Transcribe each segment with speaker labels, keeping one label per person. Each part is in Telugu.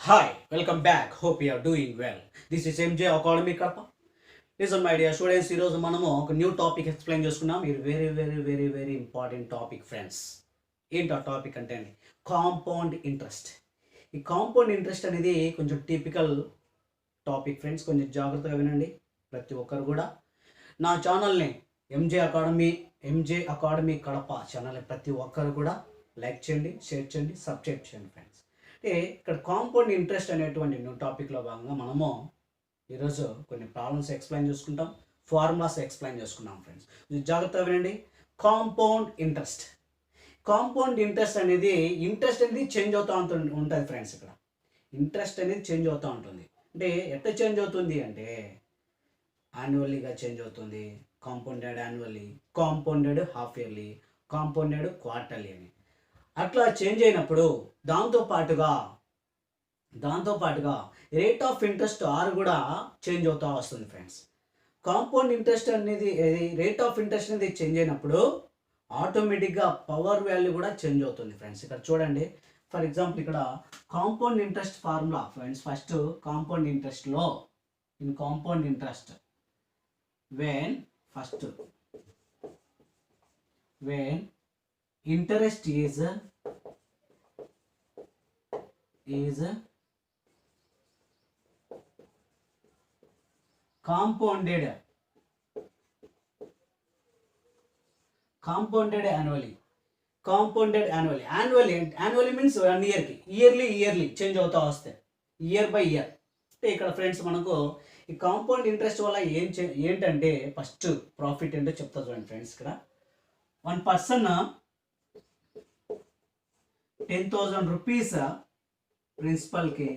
Speaker 1: Hi, welcome back. Hope you are doing well. This is MJ Academy Kadapa. Listen, my dear students, ఈరోజు మనము ఒక న్యూ టాపిక్ ఎక్స్ప్లెయిన్ చేసుకున్నాం. ఇది వెరీ ఇంపార్టెంట్ టాపిక్ ఫ్రెండ్స్. ఏంటి ఆ టాపిక్ అంటే అండి కాంపౌండ్ ఇంట్రెస్ట్. ఈ కాంపౌండ్ ఇంట్రెస్ట్ అనేది కొంచెం టిపికల్ టాపిక్ ఫ్రెండ్స్. కొంచెం జాగ్రత్తగా వినండి ప్రతి ఒక్కరు కూడా. నా ఛానల్ని ఎంజే అకాడమీ కడప ఛానల్ని ప్రతి ఒక్కరు కూడా లైక్ చేయండి, షేర్ చేయండి, సబ్స్క్రైబ్ చేయండి ఫ్రెండ్స్. అంటే ఇక్కడ కాంపౌండ్ ఇంట్రెస్ట్ అనేటువంటి న్యూ టాపిక్లో భాగంగా మనము ఈరోజు కొన్ని ప్రాబ్లమ్స్ ఎక్స్ప్లెయిన్ చేసుకుంటాం, ఫార్ములాస్ ఎక్స్ప్లెయిన్ చేసుకున్నాం ఫ్రెండ్స్. జాగ్రత్తగా వినండి. కాంపౌండ్ ఇంట్రెస్ట్ అనేది చేంజ్ అవుతూ ఉంటుంది ఫ్రెండ్స్. ఇక్కడ ఇంట్రెస్ట్ అనేది చేంజ్ అవుతూ ఉంటుంది. అంటే ఎట్లా చేంజ్ అవుతుంది అంటే యాన్యువల్లీగా చేంజ్ అవుతుంది, compounded annually, compounded half yearly, compounded quarterly అని అట్లా చేంజ్ అయినప్పుడు దాంతో పాటుగా రేట్ ఆఫ్ ఇంట్రెస్ట్ ఆర్ కూడా చేంజ్ అవుతూ వస్తుంది ఫ్రెండ్స్. కాంపౌండ్ ఇంట్రెస్ట్ అనేది రేట్ ఆఫ్ ఇంట్రెస్ట్ అనేది చేంజ్ అయినప్పుడు ఆటోమేటిక్గా పవర్ వాల్యూ కూడా చేంజ్ అవుతుంది ఫ్రెండ్స్. ఇక్కడ చూడండి, ఫర్ ఎగ్జాంపుల్ ఇక్కడ compound interest formula friends. First compound ఇంట్రెస్ట్లో in compound interest when interest is compounded annually. Annually means 1 year కి ఇయర్లీ చేంజ్ అవుతా వస్తాయి, ఇయర్ బై ఇయర్. అంటే ఇక్కడ ఫ్రెండ్స్ మనకు ఈ కాంపౌండ్ ఇంట్రెస్ట్ వల్ల ఏంటంటే ఫస్ట్ ప్రాఫిట్ ఏంటో చెప్తా చూడండి ఫ్రెండ్స్. ఇక్కడ 1 పర్సన్ 10,000 రూపీస్ ప్రిన్సిపల్కి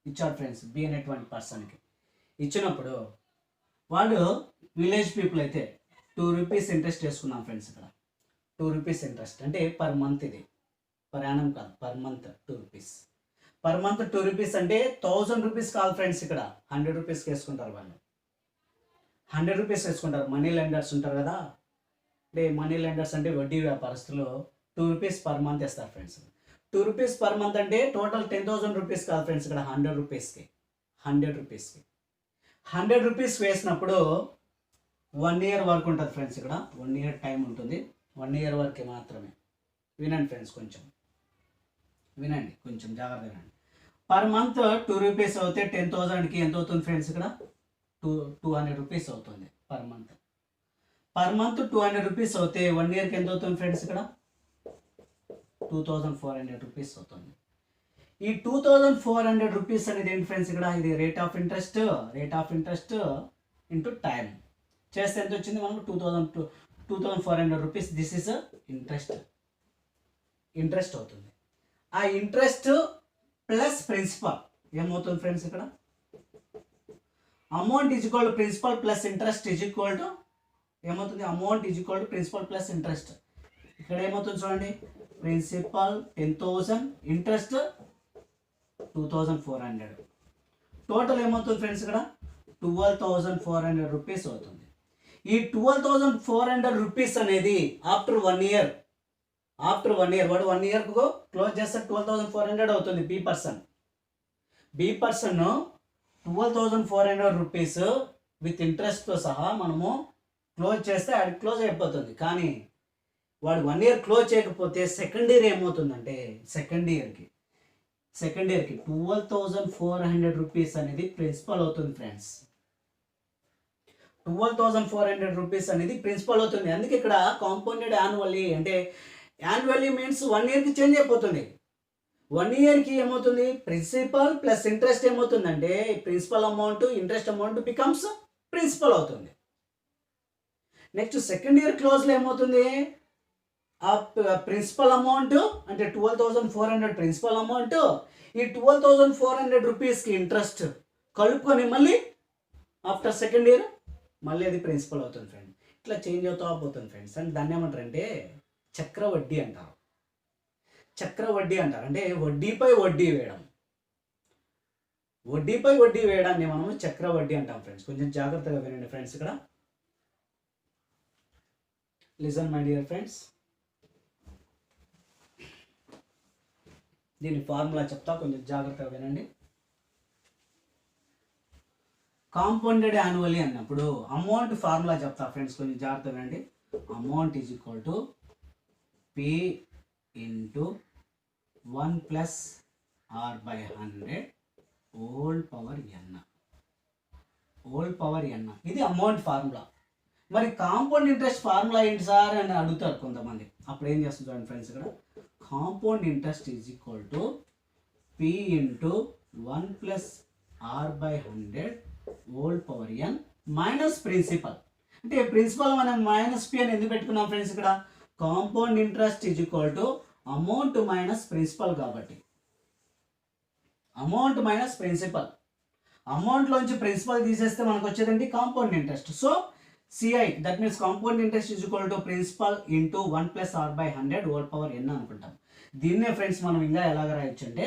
Speaker 1: ఇచ్చాడు ఫ్రెండ్స్. బి అనేటువంటి పర్సన్కి ఇచ్చినప్పుడు వాడు విలేజ్ పీపుల్ అయితే 2 రూపీస్ ఇంట్రెస్ట్ వేసుకున్నాం ఫ్రెండ్స్. ఇక్కడ 2 రూపీస్ ఇంట్రెస్ట్ అంటే పర్ మంత్, ఇది పర్ యానం కాదు, per month 2 rupees. Per month 2 rupees అంటే 1000 రూపీస్ కాదు ఫ్రెండ్స్. ఇక్కడ 100 రూపీస్కి వేసుకుంటారు వాళ్ళు. 100 రూపీస్ వేసుకుంటారు. మనీ లెండర్స్ ఉంటారు కదా, అంటే మనీ లెండర్స్ అంటే వడ్డీ వ్యాపారస్తులు 2 రూపీస్ పర్ మంత్ వేస్తారు ఫ్రెండ్స్. 2 రూపీస్ పర్ మంత్ అంటే టోటల్ 10,000 రూపీస్ కాదు ఫ్రెండ్స్. ఇక్కడ 100 రూపీస్కి 100 రూపీస్ వేసినప్పుడు 1 ఇయర్ వరకు ఉంటుంది ఫ్రెండ్స్. ఇక్కడ 1 ఇయర్ టైం ఉంటుంది. 1 ఇయర్ వరకే మాత్రమే. వినండి ఫ్రెండ్స్, కొంచెం జాగ్రత్తగా వినండి. పర్ మంత్ 2 రూపీస్ అవుతే 10,000కి ఎంత అవుతుంది ఫ్రెండ్స్? ఇక్కడ 200 రూపీస్ అవుతుంది పర్ మంత్. 200 రూపీస్ అవుతే 1 ఇయర్కి ఎంత అవుతుంది ఫ్రెండ్స్? ఇక్కడ 2,400 రూపీస్ అవుతుంది. ఈ 2,400 రూపీస్ అనేది ఏంటి ఫ్రెండ్స్? ఇక్కడ ఇది rate of interest into time చేస్తే ఎంత వచ్చింది మనకు? 2,400 రూపీస్. దిస్ ఇస్ ఇంట్రెస్ట్ అవుతుంది. ఆ ఇంట్రెస్ట్ ప్లస్ ప్రిన్సిపల్ ఏమవుతుంది ఫ్రెండ్స్? ఇక్కడ amount is equal to principal plus interest is equal to ఏమవుతుంది? Amount is equal to principal plus interest. ఇక్కడ ఏమవుతుంది చూడండి, ప్రిన్సిపల్ 10,000, ఇంట్రెస్ట్ 2,400. టోటల్ ఏమవుతుంది ఫ్రెండ్స్? ఇక్కడ 12,400 రూపీస్ అవుతుంది. ఈ 12,400 రూపీస్ అనేది ఆఫ్టర్ 1 ఇయర్ వాడు 1 ఇయర్కు క్లోజ్ చేస్తే 12,400 అవుతుంది. బి పర్సన్ 12,400 రూపీస్ విత్ ఇంట్రెస్ట్తో సహా మనము క్లోజ్ చేస్తే అది క్లోజ్ అయిపోతుంది. కానీ వాడు 1 ఇయర్ క్లోజ్ చేయకపోతే సెకండ్ ఇయర్ ఏమవుతుందంటే సెకండ్ ఇయర్కి 12,400 రూపీస్ అనేది ప్రిన్సిపల్ అవుతుంది ఫ్రెండ్స్. 12,400 రూపీస్ అనేది ప్రిన్సిపల్ అవుతుంది. అందుకే ఇక్కడ కాంపౌండెడ్ యాన్యువల్లీ అంటే యాన్యువల్లీ మీన్స్ 1 ఇయర్కి చేంజ్ అయిపోతుంది. 1 ఇయర్కి ఏమవుతుంది? ప్రిన్సిపల్ ప్లస్ ఇంట్రెస్ట్ ఏమవుతుందంటే principal amount interest amount becomes principal అవుతుంది. నెక్స్ట్ సెకండ్ ఇయర్ క్లోజ్లో ఏమవుతుంది? ఆ ప్రిన్సిపల్ అమౌంట్ అంటే 12,400 ప్రిన్సిపల్ అమౌంట్, ఈ 12,400 రూపీస్కి ఇంట్రెస్ట్ కలుపుకొని మళ్ళీ ఆఫ్టర్ సెకండ్ ఇయర్ మళ్ళీ అది ప్రిన్సిపల్ అవుతుంది ఫ్రెండ్. ఇట్లా చేంజ్ అవుతూ పోతుంది ఫ్రెండ్స్. అండ్ దాన్ని ఏమంటారంటే చక్రవడ్డీ అంటారు. అంటే వడ్డీపై వడ్డీ వేయడాన్ని మనం చక్రవడ్డీ అంటాం ఫ్రెండ్స్. కొంచెం జాగ్రత్తగా వినండి ఫ్రెండ్స్. ఇక్కడ లిసన్ మై డియర్ ఫ్రెండ్స్. దీని ఫార్ములా చెప్తా, కొంచెం జాగ్రత్తగా వినండి. కాంపౌండెడ్ యాన్యువల్లీ అన్నప్పుడు అమౌంట్ ఫార్ములా చెప్తా ఫ్రెండ్స్, కొంచెం జాగ్రత్తగా అండి. Amount is equal to P into 1 plus are by 100 whole power N. ఇది అమౌంట్ ఫార్ములా. మరి కాంపౌండ్ ఇంట్రెస్ట్ ఫార్ములా ఏంటి సార్ అని అడుగుతారు కొంతమంది. అప్పుడు ఏం చేస్తుంది చూడండి ఫ్రెండ్స్, ఇక్కడ compound interest is equal to P into 1 plus are by 100 whole power N minus principal. అంటే ప్రిన్సిపల్ మనం మైనస్ పి అని ఎందుకు పెట్టుకున్నాం ఫ్రెండ్స్, ఇక్కడ compound interest is equal to amount minus principal కాబట్టి అమౌంట్ మైనస్ ప్రిన్సిపల్. అమౌంట్లోంచి ప్రిన్సిపల్ తీసేస్తే మనకు వచ్చేదండి compound interest. So CI that means compound interest is equal to principal into 1 plus are by 100 whole power N అనుకుంటాం. దీన్నే ఫ్రెండ్స్ మనం ఇంకా ఎలాగ రాయొచ్చు అంటే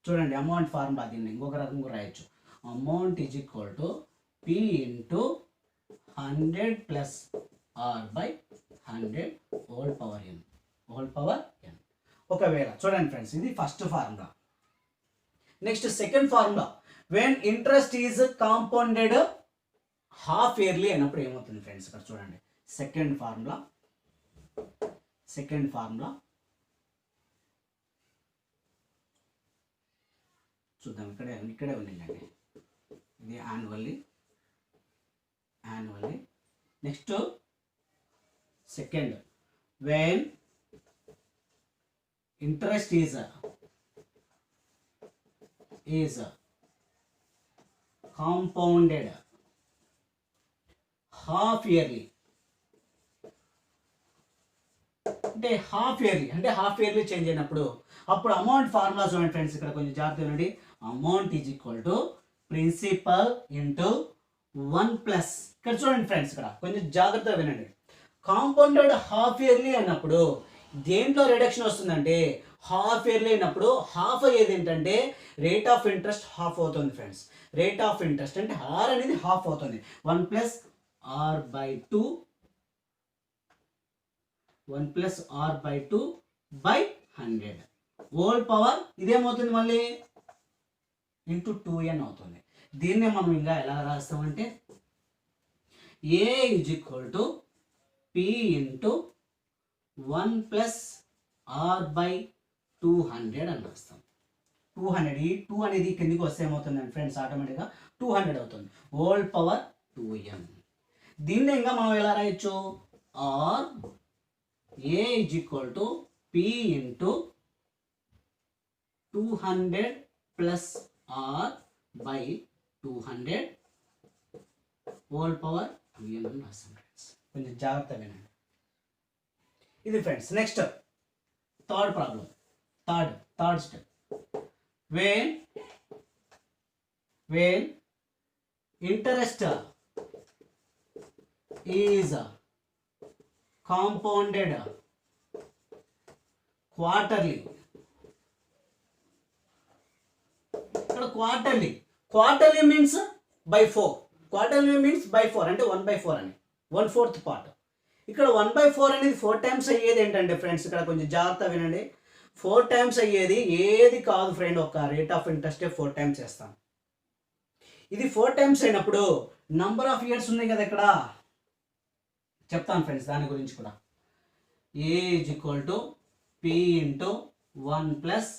Speaker 1: చూడండి, అమౌంట్ ఫార్ములా దీన్ని ఇంకొక రకంగా రాయొచ్చు. Amount is equal to P into 100 plus are by 100 whole power N. ఒకవేళ చూడండి ఫ్రెండ్స్, ఇది first formula. Next second formula, when interest is compounded half yearly అయినప్పుడు ఏమవుతుంది ఫ్రెండ్స్, ఇక్కడ చూడండి సెకండ్ ఫార్ములా చూద్దాం. ఇక్కడే ఉందండి, ఇది annually. Next second, when interest is compounded half yearly. అంటే హాఫ్ ఇయర్లీ చేంజ్ అయినప్పుడు అప్పుడు అమౌంట్ ఫార్ములా చూడండి ఫ్రెండ్స్, ఇక్కడ కొంచెం జాగ్రత్తగా వినండి. Amount is equal to principal into 1 plus, ఇక్కడ చూడండి ఫ్రెండ్స్, ఇక్కడ కొంచెం జాగ్రత్తగా వినండి. కాంపౌండెడ్ హాఫ్ ఇయర్లీ అన్నప్పుడు దేంట్లో రిడక్షన్ వస్తుందంటే హాఫ్ ఇయర్లీ అయినప్పుడు హాఫ్ అయ్యేది ఏంటంటే రేట్ ఆఫ్ ఇంట్రెస్ట్ హాఫ్ అవుతుంది ఫ్రెండ్స్. రేట్ ఆఫ్ ఇంట్రెస్ట్ అంటే ఆర్ అనేది హాఫ్ అవుతుంది. 1 plus are by 2 by 100 whole power ఇదేమవుతుంది మళ్ళీ ఇంటూ 2n అవుతుంది. దీన్నే మనం ఇంకా ఎలా రాస్తామంటే A is equal to P into 1 plus are by 200 అని రాస్తాం. 200, ఈ 2 అనేది కిందికి వస్తే ఏమవుతుందండి ఫ్రెండ్స్, ఆటోమేటిక్గా 200 అవుతుంది. Whole power 2n. దీన్ని ఇంకా మనం ఎలా రాయొచ్చు, or A is equal to P into 200 plus are by 200 whole power 2n అని రాస్తాం ఫ్రెండ్స్. కొంచెం జాగ్రత్తగా వినండి. ఇది friends. Next third problem, third step. when interest is compounded quarterly. ఇక్కడ quarterly means by 4. Quarterly means by 4 అంటే 1/4 అని, 1/4 పార్ట్. ఇక్కడ 1/4 అనేది 4 టైమ్స్ అయ్యేది ఏంటంటే ఫ్రెండ్స్, ఇక్కడ కొంచెం జాగ్రత్త వినండి. 4 టైమ్స్ అయ్యేది ఏది కాదు ఫ్రెండ్, ఒక రేట్ ఆఫ్ ఇంట్రెస్టే 4 టైమ్స్ చేస్తాం. ఇది 4 టైమ్స్ అయినప్పుడు నంబర్ ఆఫ్ ఇయర్స్ ఉన్నాయి కదా, ఇక్కడ చెప్తాను ఫ్రెండ్స్ దాని గురించి కూడా. A is equal to P into 1 plus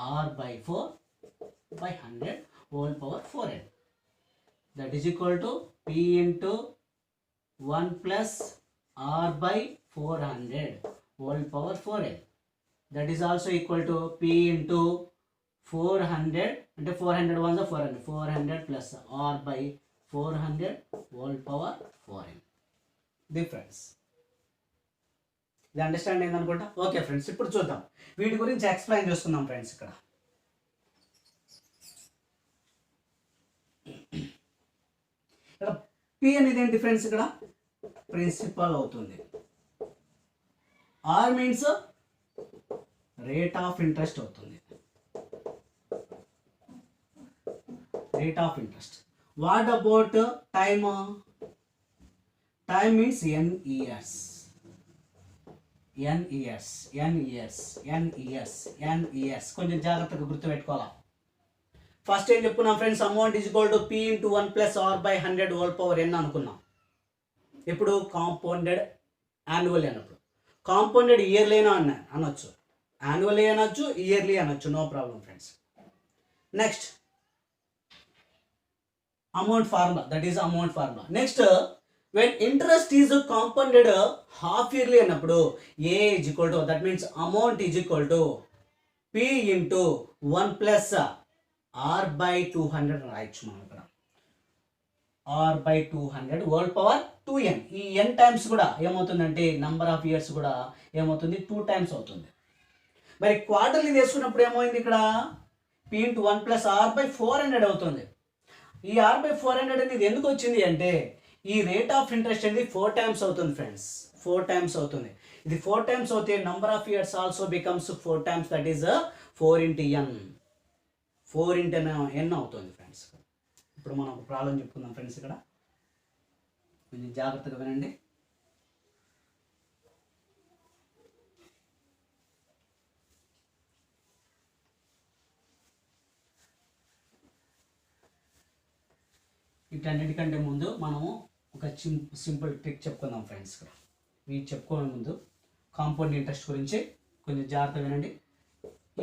Speaker 1: are by 4 by 100 whole power 4n. That is equal to P into 1 plus are by 400 whole power 4n. That is also equal to P into 400 అంటే 400 1 400 400 plus R by 400 whole power 4n. Difference. ఇది అండర్స్టాండ్ అయింది అనుకుంటా. ఓకే ఫ్రెండ్స్, ఇప్పుడు చూద్దాం వీటి గురించి ఎక్స్ప్లెయిన్ చేస్తున్నాం ఫ్రెండ్స్. ఇక్కడ P అనేది ఏంటి ఫ్రెండ్స్, ఇక్కడ ప్రిన్సిపల్ అవుతుంది. R means rate of interest అవుతుంది. Rate of interest. What about time? Time means n years. కొంచెం జాగ్రత్తగా గుర్తుపెట్టుకోవాలా. ఫస్ట్ ఏం చెప్పుకున్నాం friends, amount is equal to P into 1 plus are by 100 whole power N అనుకున్నాం. ఇప్పుడు కాంపౌండెడ్ యాన్యువల్ అన్నప్పుడు కాంపౌండెడ్ ఇయర్లీ అనొచ్చు, యాన్యువల్లీ అనొచ్చు, ఇయర్లీ అనొచ్చు, no problem friends. Next amount formula, that is amount formula. Next when interest is compounded half yearly అన్నప్పుడు ఏ is equal to, that means amount is equal to P into 1 plus are by 200 రాయొచ్చు మనం ఇక్కడ. R by 200 whole power 2n. ఈ n టైమ్స్ కూడా ఏమవుతుందంటే నంబర్ ఆఫ్ ఇయర్స్ కూడా ఏమవుతుంది, 2 టైమ్స్ అవుతుంది. మరి క్వార్టర్లీ తీసుకున్నప్పుడు ఏమైంది ఇక్కడ, P into 1 plus are by 400 అవుతుంది. ఈ ఆర్ బై 400 అనేది ఎందుకు వచ్చింది అంటే ఈ రేట్ ఆఫ్ ఇంట్రెస్ట్ అనేది 4 టైమ్స్ అవుతుంది ఫ్రెండ్స్, 4 టైమ్స్ అవుతుంది. ఇది 4 టైమ్స్ అవుతే number of years also becomes 4 times, that is 4 into N, 4 into N అవుతుంది ఫ్రెండ్స్. ఇప్పుడు మనం ఒక ప్రాబ్లం చెప్పుకుందాం ఫ్రెండ్స్. ఇక్కడ కొంచెం జాగ్రత్తగా వినండి. వీటన్నిటికంటే ముందు మనము ఒక సింపుల్ ట్రిక్ చెప్పుకుందాం ఫ్రెండ్స్. ఇక్కడ వీటి చెప్పుకోవడం ముందు కాంపౌండ్ ఇంట్రెస్ట్ గురించి కొంచెం జాగ్రత్తగా వినండి.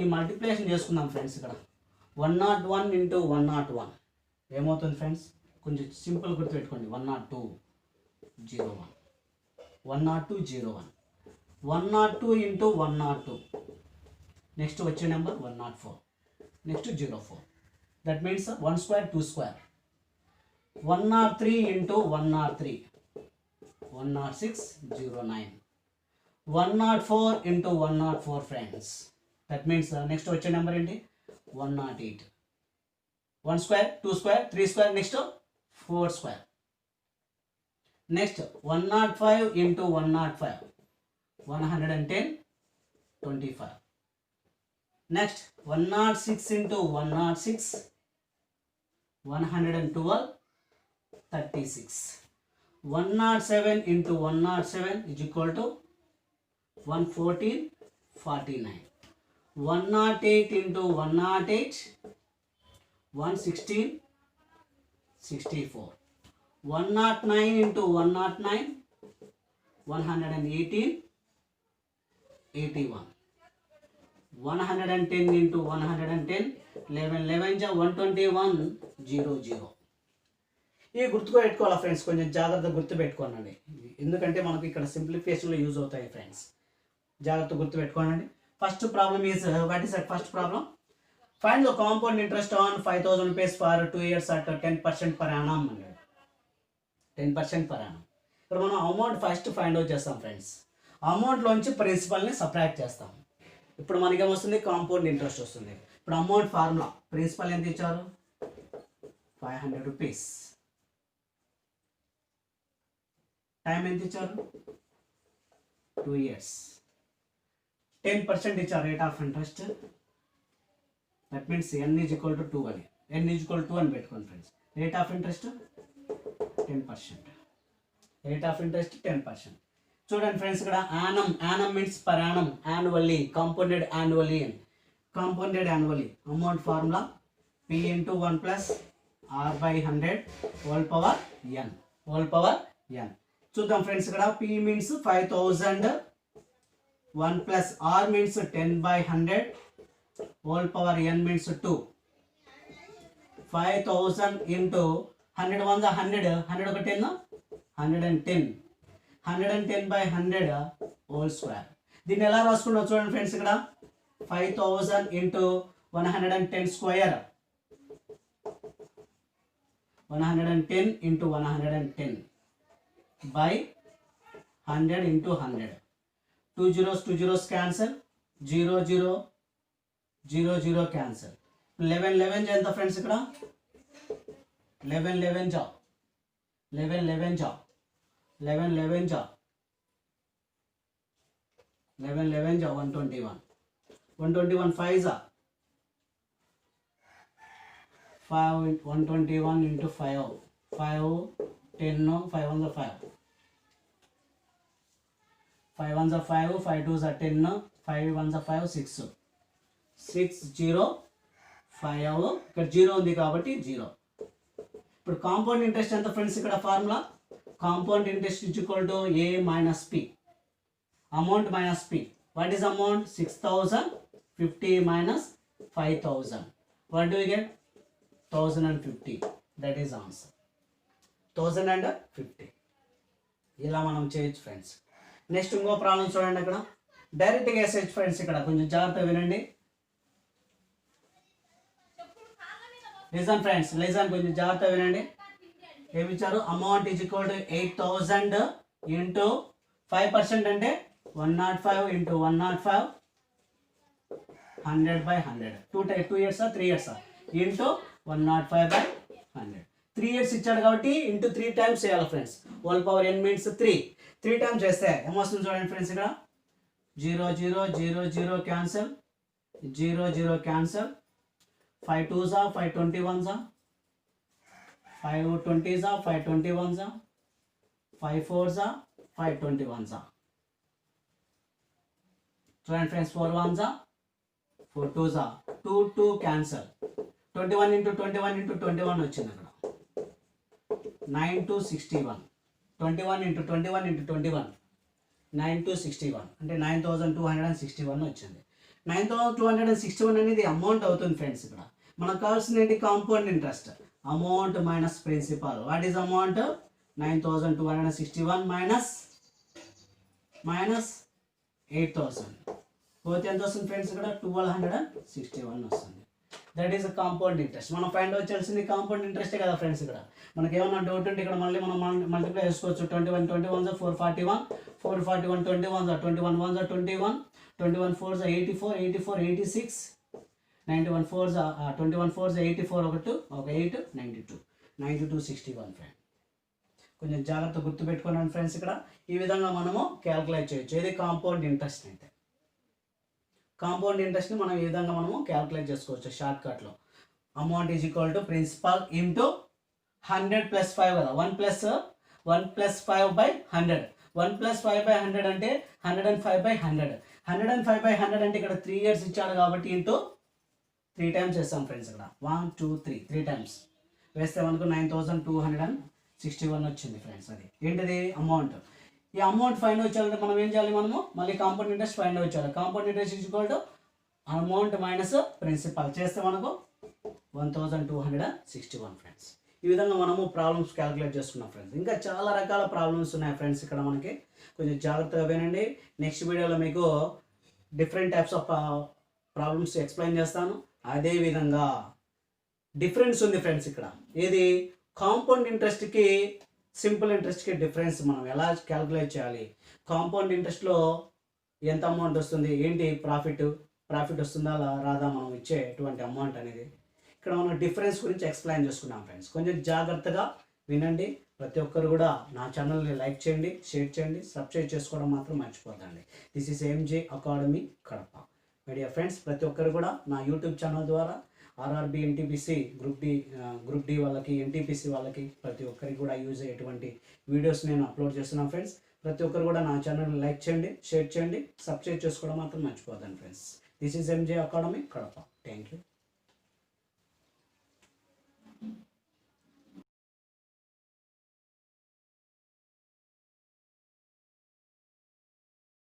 Speaker 1: ఈ మల్టిప్లికేషన్ చేసుకుందాం ఫ్రెండ్స్. ఇక్కడ 101 ఇంటూ 101 ఏమవుతుంది ఫ్రెండ్స్, కొంచెం సింపుల్ గుర్తుపెట్టుకోండి. 102 01, 102 01, 102 ఇంటూ 102, నెక్స్ట్ వచ్చే number 104, next 04, that means 1 square 2 square. 103 into 103, 106 09, 104 into 104 friends. That means next వచ్చే నెంబర్ ఏంటి, 108. 1 square 2 square 3 square, next 4 square. Next 105 into 105, 110 25. Next 106 into 106, 112 36. 107 into 107 is equal to 114 49. 108 into 108, 116 64. 109 into 109, 118 81. 110 into 110, 11 11 121 00. ఇవి గుర్తుపెట్టుకోవాలా ఫ్రెండ్స్, కొంచెం జాగ్రత్తగా గుర్తుపెట్టుకోనండి, ఎందుకంటే మనకు ఇక్కడ సింప్లిఫికేషన్లో యూజ్ అవుతాయి ఫ్రెండ్స్. జాగ్రత్తగా గుర్తుపెట్టుకోనండి. First problem is, what is that first problem, find the compound interest on 5000 rupees for 2 years at 10% per annum అన్నాడు. 10% per annum. ఇక్కడ మనం అమౌంట్ ఫస్ట్ ఫైండ్ అవుట్ చేస్తాం ఫ్రెండ్స్. అమౌంట్లోంచి ప్రిన్సిపల్ని సబ్ట్రాక్ట్ చేస్తాం. ఇప్పుడు మనకేమొస్తుంది, కాంపౌండ్ ఇంట్రెస్ట్ వస్తుంది. ఇప్పుడు అమౌంట్ ఫార్ములా, ప్రిన్సిపల్ ఎంత ఇచ్చారు, 500 rupees. టైం ఎంత ఇచ్చారు, 2 years. 10% ఇచ్చారు rate of interest. That means n is equal to 2 అని, n ఈజ్ ఈక్వల్ టు 2 అని పెట్టుకోండి friends. Rate of interest 10%, rate of interest 10%. చూడండి ఫ్రెండ్స్, ఇక్కడ annum, annum means per annum, annually, compounded annually అని. Compounded annually amount formula p into 1 plus are by 100 whole power n, whole power n. చూద్దాం ఫ్రెండ్స్, ఇక్కడ p means 5000, 1 plus r means 10/100 whole power n means 2. 5000 into 100 100, 100 ఒక 10, 110, 110/100 హోల్ స్క్వేర్. దీన్ని ఎలా రాసుకుంటాం చూడండి ఫ్రెండ్స్, ఇక్కడ 5000 into 110 square, 110 into 110 by 100 into 100. 2 zeros cancel, 0 0 0 0 cancel. 11 11 ఎంత ఫ్రెండ్స్, ఇక్కడ 11 11 जा 11 11 जा 11 11 जा 11 11 जा 121, 121 5 जा 5, 121 into 5, 5 10, 5 1 5, 5 1 5, 5 2 10, 5 1 5 6, 6 0 5 ఇక్కడ 0 ఉంది కాబట్టి 0. ఇప్పుడు కాంపౌండ్ ఇంట్రెస్ట్ ఎంత ఫ్రెండ్స్? ఇక్కడ formula compound interest is equal to A minus P, amount minus P. What is amount? 6050 minus 5000. What do you get? 1050. That is answer, 1050. ఇలా మనం చేయొచ్చు ఫ్రెండ్స్. నెక్స్ట్ ఇంకో ప్రాబ్లం చూడండి. అక్కడ డైరెక్ట్గా వేసేయచ్చు ఫ్రెండ్స్. ఇక్కడ కొంచెం జాగ్రత్తగా వినండి. లిజన్ ఫ్రెండ్స్, లిజన్, కొంచెం జాగ్రత్తగా వినండి. ఏమి ఇచ్చారు? Amount is equal to 8000 into 5% అంటే 105 into 105, 100/100. 2 years 3 years into 105/100. 3 years ఇచ్చాడు కాబట్టి ఇంటూ 3 times చేయాలి friends. 1 power n means 3 times చేస్తే ఏమొస్తుంది చూడండి ఫ్రెండ్స్. ఇక్కడ 0 0 0 0 cancel, 0 0 cancel, 5 2s 5 21s, 5 20s 5 21s, 5 4s 5 21s. చూడండి friends, 4 1s 4 2s 2 2 cancel, 21 into 21 into 21 వచ్చింది. అక్కడ 9 to 61, 21 ఇంటూ 21 ఇంటూ 21, 9 to 61 అంటే 9261 వచ్చింది. 9261 అనేది అమౌంట్ అవుతుంది ఫ్రెండ్స్. ఇక్కడ మనకు కావాల్సింది ఏంటి? Compound interest. Amount minus principal. What is amount? 9261 minus 8000 పోతే ఎంత వస్తుంది ఫ్రెండ్స్? ఇక్కడ 1261 వస్తుంది. That is compound interest. మనం ఫైండ్ అవుట్ చేయాల్సింది కాంపౌండ్ ఇంట్రెస్టే కదా ఫ్రెండ్స్. ఇక్కడ మనకి ఏమన్నా డౌట్ ఉంటే ఇక్కడ మళ్ళీ మనం మల్టిప్లై చేసుకోవచ్చు. 21 21s 441, 441 21s 21 1s 21, 21 4s 84, 84 86, 91 4s 21 4s 84, ఒక 8 92, 9261 ఫ్రెండ్. కొంచెం జాగ్రత్త గుర్తుపెట్టుకున్నాను ఫ్రెండ్స్. ఇక్కడ ఈ విధంగా మనము క్యాల్కులేట్ చేయొచ్చు. ఇది కాంపౌండ్ ఇంట్రెస్ట్. అయితే కాంపౌండ్ ఇంట్రెస్ట్ని మనం ఈ విధంగా మనము క్యాల్కులేట్ చేసుకోవచ్చు షార్ట్ కట్లో. Amount is equal to principal into 100 + 5 కదా. 1 + 5/100. 1 + 5/100 అంటే 105/100. 105/100 అంటే ఇక్కడ 3 years ఇచ్చాడు కాబట్టి ఇంటూ 3 times చేస్తాం ఫ్రెండ్స్. ఇక్కడ 1 2 3 times వేస్తే మనకు 9261 వచ్చింది ఫ్రెండ్స్. అది ఏంటిది? అమౌంట్. ఈ అమౌంట్ ఫైండ్ అవుట్ చేయాలంటే మనం ఏం చేయాలి? మనము మళ్ళీ కాంపౌండ్ ఇంట్రెస్ట్ ఫైండ్ అవుట్ చేయాలి. Compound interest is equal to amount minus principal చేస్తే మనకు 1261 ఫ్రెండ్స్. ఈ విధంగా మనము ప్రాబ్లమ్స్ క్యాలిక్యులేట్ చేసుకున్నాం ఫ్రెండ్స్. ఇంకా చాలా రకాల ప్రాబ్లమ్స్ ఉన్నాయి ఫ్రెండ్స్. ఇక్కడ మనకి కొంచెం జాగ్రత్తగా వినండి. నెక్స్ట్ వీడియోలో మీకు different types of problems explain చేస్తాను. అదేవిధంగా డిఫరెన్స్ ఉంది ఫ్రెండ్స్. ఇక్కడ ఏది? కాంపౌండ్ ఇంట్రెస్ట్కి సింపుల్ ఇంట్రెస్ట్కి డిఫరెన్స్ మనం ఎలా క్యాలిక్యులేట్ చేయాలి? కాంపౌండ్ ఇంట్రెస్ట్లో ఎంత అమౌంట్ వస్తుంది, ఏంటి ప్రాఫిట్ వస్తుందా రాదా మనం ఇచ్చేటువంటి అమౌంట్ అనేది. ఇక్కడ మనం డిఫరెన్స్ గురించి ఎక్స్ప్లెయిన్ చేసుకున్నాం ఫ్రెండ్స్. కొంచెం జాగ్రత్తగా వినండి. ప్రతి ఒక్కరు కూడా నా ఛానల్ని లైక్ చేయండి, షేర్ చేయండి, సబ్స్క్రైబ్ చేసుకోవడం మాత్రం మర్చిపోదండి. This is MJ academy Kadapa. మీడియా ఫ్రెండ్స్, ప్రతి ఒక్కరు కూడా నా యూట్యూబ్ ఛానల్ ద్వారా ఆర్ఆర్బి ఎన్టీపీసీ గ్రూప్ డి వాళ్ళకి, ఎన్టీపీసీ వాళ్ళకి ప్రతి ఒక్కరికి కూడా యూజ్ అయ్యేటువంటి వీడియోస్ నేను అప్లోడ్ చేస్తున్నాను ఫ్రెండ్స్. ప్రతి ఒక్కరు కూడా నా ఛానల్ని లైక్ చేయండి, షేర్ చేయండి, సబ్స్క్రైబ్ చేసుకోవడం మాత్రం మర్చిపోదండి friends. This is MJ academy Kadapa. Thank you.